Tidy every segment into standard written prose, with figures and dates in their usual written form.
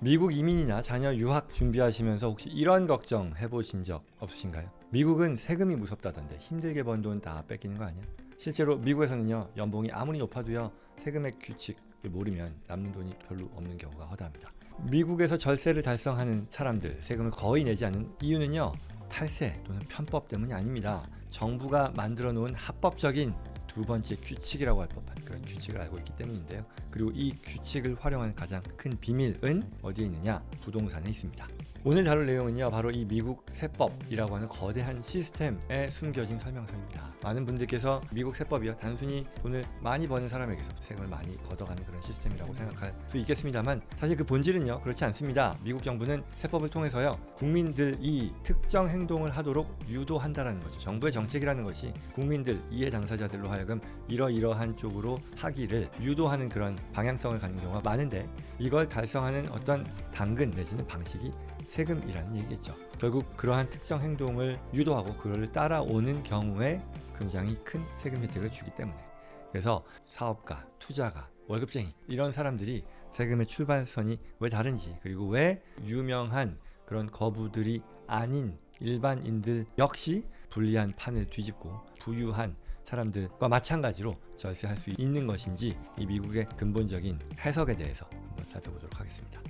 미국 이민이나 자녀 유학 준비하시면서 혹시 이런 걱정 해보신 적 없으신가요? 미국은 세금이 무섭다던데 힘들게 번 돈 다 뺏기는 거 아니야? 실제로 미국에서는요, 연봉이 아무리 높아도요, 세금의 규칙을 모르면 남는 돈이 별로 없는 경우가 허다합니다. 미국에서 절세를 달성하는 사람들, 세금을 거의 내지 않는 이유는요, 탈세 또는 편법 때문이 아닙니다. 정부가 만들어 놓은 합법적인 두 번째 규칙이라고 할 법한 그런 규칙을 알고 있기 때문인데요. 그리고 이 규칙을 활용하는 가장 큰 비밀은 어디에 있느냐? 부동산에 있습니다. 오늘 다룰 내용은요, 바로 이 미국 세법이라고 하는 거대한 시스템에 숨겨진 설명서입니다. 많은 분들께서 미국 세법이요, 단순히 돈을 많이 버는 사람에게서 세금을 많이 걷어가는 그런 시스템이라고 생각할 수 있겠습니다만, 사실 그 본질은요, 그렇지 않습니다. 미국 정부는 세법을 통해서요, 국민들이 특정 행동을 하도록 유도한다라는 거죠. 정부의 정책이라는 것이 국민들, 이해 당사자들로 하여금 이러이러한 쪽으로 하기를 유도하는 그런 방향성을 갖는 경우가 많은데, 이걸 달성하는 어떤 당근 내지는 방식이 세금이라는 얘기겠죠. 결국 그러한 특정 행동을 유도하고 그걸 따라오는 경우에 굉장히 큰 세금 혜택을 주기 때문에, 그래서 사업가, 투자가, 월급쟁이 이런 사람들이 세금의 출발선이 왜 다른지, 그리고 왜 유명한 그런 거부들이 아닌 일반인들 역시 불리한 판을 뒤집고 부유한 사람들과 마찬가지로 절세할 수 있는 것인지, 이 미국의 근본적인 해석에 대해서 한번 살펴보도록 하겠습니다.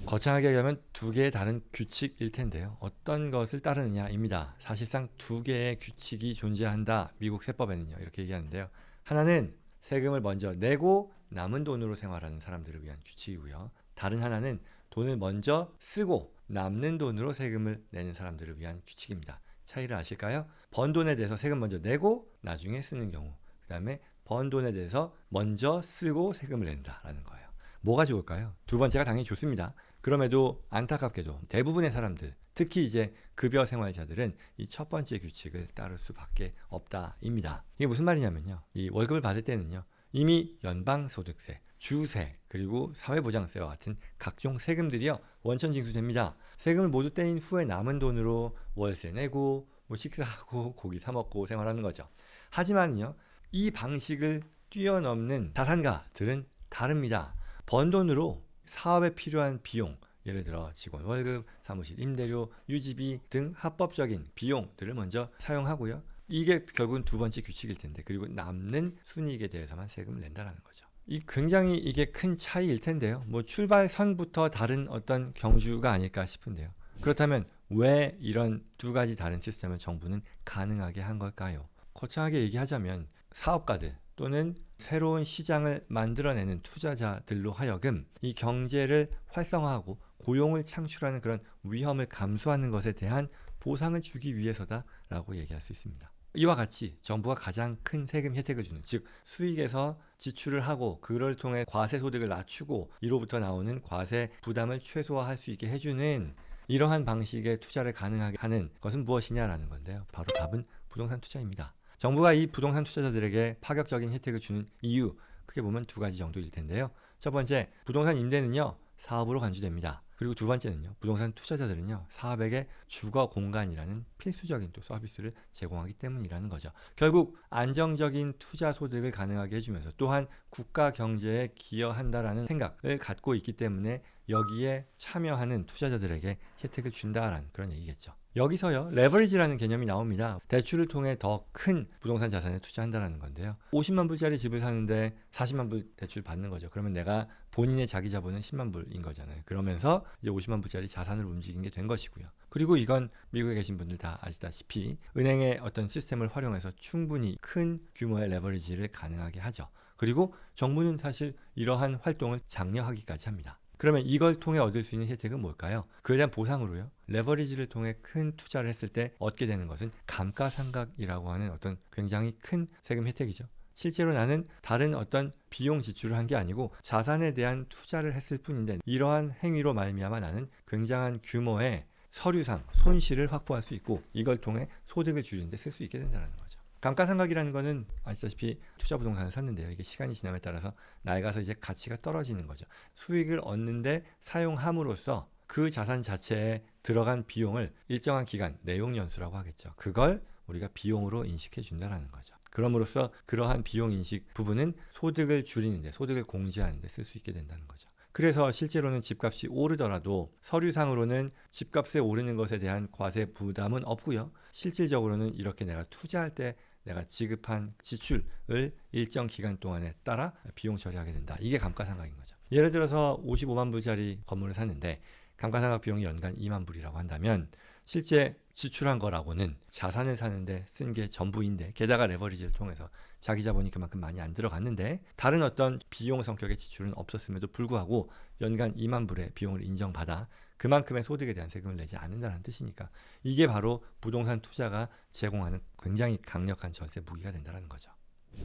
거창하게 얘기하면 두 개의 다른 규칙일 텐데요. 어떤 것을 따르느냐입니다. 사실상 두 개의 규칙이 존재한다. 미국 세법에는요, 이렇게 얘기하는데요. 하나는 세금을 먼저 내고 남은 돈으로 생활하는 사람들을 위한 규칙이고요. 다른 하나는 돈을 먼저 쓰고 남는 돈으로 세금을 내는 사람들을 위한 규칙입니다. 차이를 아실까요? 번 돈에 대해서 세금 먼저 내고 나중에 쓰는 경우, 그 다음에 번 돈에 대해서 먼저 쓰고 세금을 낸다라는 거예요. 뭐가 좋을까요? 두 번째가 당연히 좋습니다. 그럼에도 안타깝게도 대부분의 사람들, 특히 이제 급여 생활자들은 이 첫 번째 규칙을 따를 수밖에 없다입니다. 이게 무슨 말이냐면요, 이 월급을 받을 때는요, 이미 연방소득세, 주세, 그리고 사회보장세와 같은 각종 세금들이요, 원천 징수됩니다. 세금을 모두 떼인 후에 남은 돈으로 월세 내고 뭐 식사하고 고기 사 먹고 생활하는 거죠. 하지만요, 이 방식을 뛰어넘는 자산가들은 다릅니다. 번 돈으로 사업에 필요한 비용, 예를 들어 직원 월급, 사무실 임대료, 유지비 등 합법적인 비용들을 먼저 사용하고요. 이게 결국은 두 번째 규칙일 텐데, 그리고 남는 순이익에 대해서만 세금을 낸다라는 거죠. 굉장히 이게 큰 차이일 텐데요. 뭐 출발선부터 다른 어떤 경주가 아닐까 싶은데요. 그렇다면 왜 이런 두 가지 다른 시스템을 정부는 가능하게 한 걸까요? 거창하게 얘기하자면 사업가들 또는 새로운 시장을 만들어내는 투자자들로 하여금 이 경제를 활성화하고 고용을 창출하는 그런 위험을 감수하는 것에 대한 보상을 주기 위해서다라고 얘기할 수 있습니다. 이와 같이 정부가 가장 큰 세금 혜택을 주는, 즉 수익에서 지출을 하고 그걸 통해 과세 소득을 낮추고 이로부터 나오는 과세 부담을 최소화할 수 있게 해주는 이러한 방식의 투자를 가능하게 하는 것은 무엇이냐라는 건데요. 바로 답은 부동산 투자입니다. 정부가 이 부동산 투자자들에게 파격적인 혜택을 주는 이유, 크게 보면 두 가지 정도일 텐데요. 첫 번째, 부동산 임대는요, 사업으로 간주됩니다. 그리고 두 번째는요, 부동산 투자자들은요, 사업에게 주거 공간이라는 필수적인 또 서비스를 제공하기 때문이라는 거죠. 결국 안정적인 투자 소득을 가능하게 해주면서 또한 국가 경제에 기여한다라는 생각을 갖고 있기 때문에 여기에 참여하는 투자자들에게 혜택을 준다라는 그런 얘기겠죠. 여기서요, 레버리지라는 개념이 나옵니다. 대출을 통해 더 큰 부동산 자산에 투자한다는 건데요. 50만 불짜리 집을 사는데 40만 불 대출 받는 거죠. 그러면 내가 본인의 자기 자본은 10만 불인 거잖아요. 그러면서 이제 50만 불짜리 자산을 움직이게 된 것이고요. 그리고 이건 미국에 계신 분들 다 아시다시피 은행의 어떤 시스템을 활용해서 충분히 큰 규모의 레버리지를 가능하게 하죠. 그리고 정부는 사실 이러한 활동을 장려하기까지 합니다. 그러면 이걸 통해 얻을 수 있는 혜택은 뭘까요? 그에 대한 보상으로요, 레버리지를 통해 큰 투자를 했을 때 얻게 되는 것은 감가상각이라고 하는 어떤 굉장히 큰 세금 혜택이죠. 실제로 나는 다른 어떤 비용 지출을 한 게 아니고 자산에 대한 투자를 했을 뿐인데, 이러한 행위로 말미암아 나는 굉장한 규모의 서류상 손실을 확보할 수 있고 이걸 통해 소득을 줄이는 데 쓸 수 있게 된다는 거죠. 감가상각이라는 거는 아시다시피 투자 부동산을 샀는데요, 이게 시간이 지남에 따라서 낡아서 이제 가치가 떨어지는 거죠. 수익을 얻는데 사용함으로써 그 자산 자체에 들어간 비용을 일정한 기간, 내용연수라고 하겠죠, 그걸 우리가 비용으로 인식해 준다는 거죠. 그럼으로써 그러한 비용 인식 부분은 소득을 줄이는데, 소득을 공제하는 데 쓸 수 있게 된다는 거죠. 그래서 실제로는 집값이 오르더라도 서류상으로는 집값에 오르는 것에 대한 과세 부담은 없고요. 실질적으로는 이렇게 내가 투자할 때 내가 지급한 지출을 일정 기간 동안에 따라 비용 처리하게 된다. 이게 감가상각인 거죠. 예를 들어서 55만 불짜리 건물을 샀는데 감가상각 비용이 연간 2만 불이라고 한다면 실제 지출한 거라고는 자산을 사는데 쓴 게 전부인데, 게다가 레버리지를 통해서 자기 자본이 그만큼 많이 안 들어갔는데 다른 어떤 비용 성격의 지출은 없었음에도 불구하고 연간 2만 불의 비용을 인정받아 그만큼의 소득에 대한 세금을 내지 않는다는 뜻이니까 이게 바로 부동산 투자가 제공하는 굉장히 강력한 절세 무기가 된다는 거죠.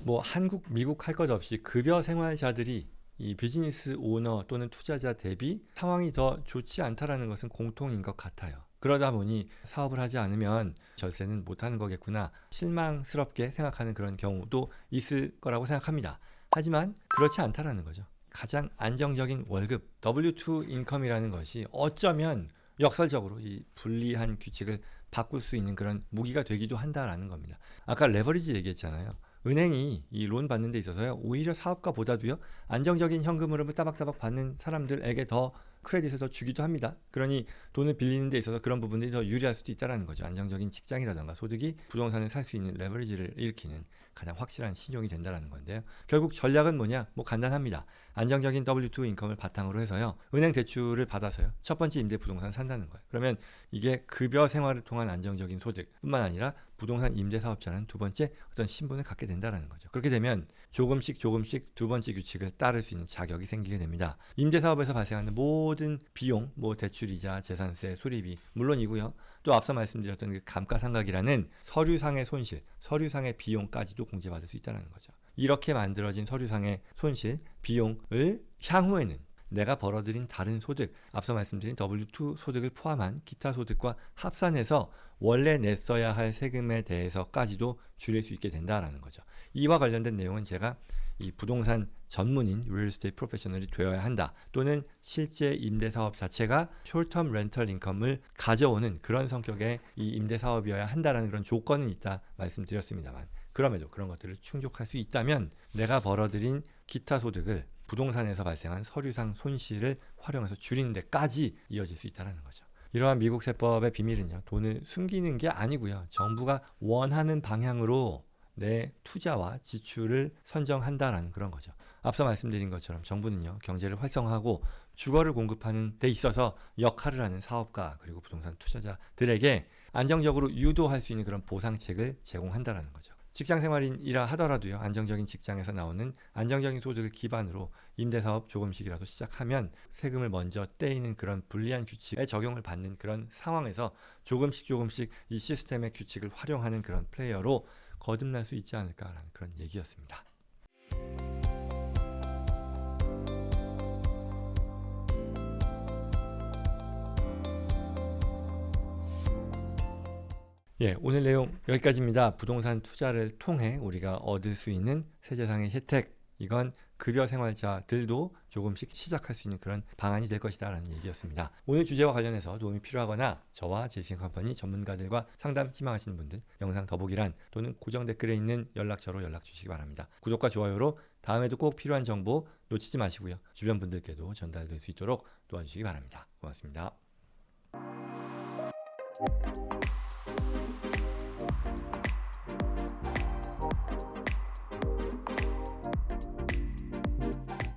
뭐 한국, 미국 할 것 없이 급여 생활자들이 이 비즈니스 오너 또는 투자자 대비 상황이 더 좋지 않다라는 것은 공통인 것 같아요. 그러다 보니 사업을 하지 않으면 절세는 못하는 거겠구나 실망스럽게 생각하는 그런 경우도 있을 거라고 생각합니다. 하지만 그렇지 않다라는 거죠. 가장 안정적인 월급 W2 인컴이라는 것이 어쩌면 역설적으로 이 불리한 규칙을 바꿀 수 있는 그런 무기가 되기도 한다라는 겁니다. 아까 레버리지 얘기했잖아요. 은행이 이 론 받는 데 있어서요, 오히려 사업가보다도요 안정적인 현금 흐름을 따박따박 받는 사람들에게 더 크레딧을 더 주기도 합니다. 그러니 돈을 빌리는 데 있어서 그런 부분들이 더 유리할 수도 있다는 거죠. 안정적인 직장이라든가 소득이 부동산을 살 수 있는 레버리지를 일으키는 가장 확실한 신용이 된다는 건데요. 결국 전략은 뭐냐? 뭐 간단합니다. 안정적인 W2 인컴을 바탕으로 해서요, 은행 대출을 받아서요 첫 번째 임대 부동산 산다는 거예요. 그러면 이게 급여 생활을 통한 안정적인 소득뿐만 아니라 부동산 임대 사업자는 두 번째 어떤 신분을 갖게 된다는 거죠. 그렇게 되면 조금씩 두 번째 규칙을 따를 수 있는 자격이 생기게 됩니다. 임대 사업에서 발생하는 모든 비용, 뭐 대출이자, 재산세, 수리비 물론이고요. 또 앞서 말씀드렸던 그 감가상각이라는 서류상의 손실, 서류상의 비용까지도 공제받을 수 있다는 거죠. 이렇게 만들어진 서류상의 손실, 비용을 향후에는 내가 벌어들인 다른 소득, 앞서 말씀드린 W2 소득을 포함한 기타 소득과 합산해서 원래 냈어야 할 세금에 대해서까지도 줄일 수 있게 된다라는 거죠. 이와 관련된 내용은 제가 이 부동산 전문인 real estate 프로페셔널이 되어야 한다, 또는 실제 임대 사업 자체가 short-term rental income을 가져오는 그런 성격의 이 임대 사업이어야 한다라는 그런 조건은 있다 말씀드렸습니다만, 그럼에도 그런 것들을 충족할 수 있다면 내가 벌어들인 기타 소득을 부동산에서 발생한 서류상 손실을 활용해서 줄이는 데까지 이어질 수 있다는 거죠. 이러한 미국 세법의 비밀은요, 돈을 숨기는 게 아니고요, 정부가 원하는 방향으로 내 투자와 지출을 선정한다라는 그런 거죠. 앞서 말씀드린 것처럼 정부는요, 경제를 활성화하고 주거를 공급하는 데 있어서 역할을 하는 사업가 그리고 부동산 투자자들에게 안정적으로 유도할 수 있는 그런 보상책을 제공한다라는 거죠. 직장 생활인이라 하더라도요, 안정적인 직장에서 나오는 안정적인 소득을 기반으로 임대사업 조금씩이라도 시작하면 세금을 먼저 떼이는 그런 불리한 규칙에 적용을 받는 그런 상황에서 조금씩 이 시스템의 규칙을 활용하는 그런 플레이어로 거듭날 수 있지 않을까라는 그런 얘기였습니다. 예, 오늘 내용 여기까지입니다. 부동산 투자를 통해 우리가 얻을 수 있는 세제상의 혜택, 이건 급여 생활자들도 조금씩 시작할 수 있는 그런 방안이 될 것이다 라는 얘기였습니다. 오늘 주제와 관련해서 도움이 필요하거나 저와 제이슨컴퍼니 전문가들과 상담 희망하시는 분들 영상 더보기란 또는 고정 댓글에 있는 연락처로 연락 주시기 바랍니다. 구독과 좋아요로 다음에도 꼭 필요한 정보 놓치지 마시고요, 주변 분들께도 전달될 수 있도록 도와주시기 바랍니다. 고맙습니다.